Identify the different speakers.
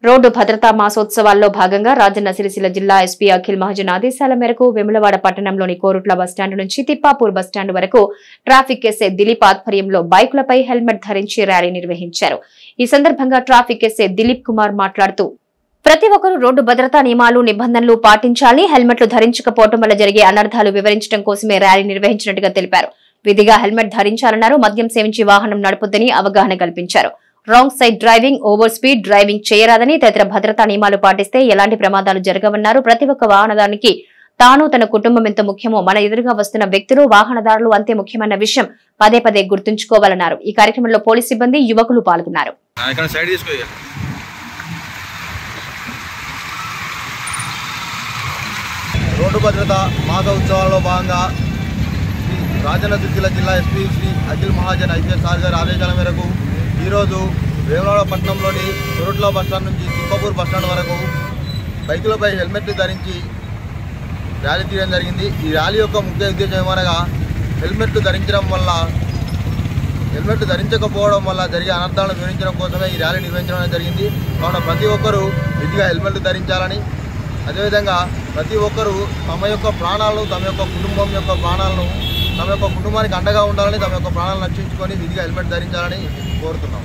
Speaker 1: Road భద్రతా మాసోత్సవాల్లో భాగంగా రాజన్న సిరిసిల్ల జిల్లా ఎస్పీ అఖిల్ మహాజన్ ఆదేశాల మేరకు వెములవాడ పట్టణంలోని కోరుట్ల బస్టాండ్ నుంచి తిప్పాపూర్ బస్టాండ్ వరకు ట్రాఫిక్ ఎస్ఐ దిలీప్ ఆధ్వర్యంలో బైకులపై హెల్మెట్ ధరించి ర్యాలీ నిర్వహించారు. ఈ సందర్భంగా ట్రాఫిక్ ఎస్ఐ దిలీప్ కుమార్ మాట్లాడుతూ ప్రతి ఒక్కరూ రోడ్డు భద్రతా నియమాలు నిబంధనలు పాటించాలి, హెల్మెట్లు ధరించకపోవడం వల్ల జరిగే అనర్థాలు వివరించడం కోసమే ర్యాలీ నిర్వహించినట్టుగా తెలిపారు. విధిగా హెల్మెట్ ధరించాలన్నారు. మద్యం సేవించి వాహనం నడపొద్దని అవగాహన కల్పించారు. Wrong side driving, over speed driving చేయరాదని, తదితర భద్రతా నియమాలు పాటిస్తే ఎలాంటి ప్రమాదాలు జరగవన్నారు. ప్రతి ఒక్క వాహనదారునికి తాను తన కుటుంబం ఎంత ముఖ్యమో మన ఎదురుగా వస్తున్న వ్యక్తులు వాహనదారులు అంతే ముఖ్యమైన విషయం పదే పదే గుర్తుంచుకోవాలన్నారు. ఈ కార్యక్రమంలో పోలీస్ సిబ్బంది, యువకులు పాల్గొన్నారు.
Speaker 2: రోడ్డు భద్రత మాస ఉత్సవాల్లో భాగంగా రాజన్న సిరిసిల్ల జిల్లా SP Shri Akhil Mahajan IPS sir గారి ఆదేశాల మేరకు ఈరోజు వేములవాడ పట్టణంలోని కోరుట్ల బస్టాండ్ నుంచి తిప్పాపూర్ బస్టాండ్ వరకు బైకులపై హెల్మెట్లు ధరించి ర్యాలీ తీయడం జరిగింది. ఈ ర్యాలీ యొక్క ముఖ్య ఉద్దేశం ఏమనగా హెల్మెట్లు ధరించకపోవడం వల్ల జరిగే అనర్థాలను వివరించడం కోసమే ఈ ర్యాలీ నిర్వహించడం జరిగింది. కావున ప్రతి ఒక్కరూ విధిగా హెల్మెట్లు ధరించాలని, అదేవిధంగా ప్రతి ఒక్కరూ తమ యొక్క ప్రాణాలను, తమ యొక్క కుటుంబం యొక్క ప్రాణాలను, తమ యొక్క కుటుంబానికి అండగా ఉండాలని, తమ యొక్క ప్రాణాలను రక్షించుకొని విధిగా హెల్మెట్ ధరించాలని కోరుతున్నాం.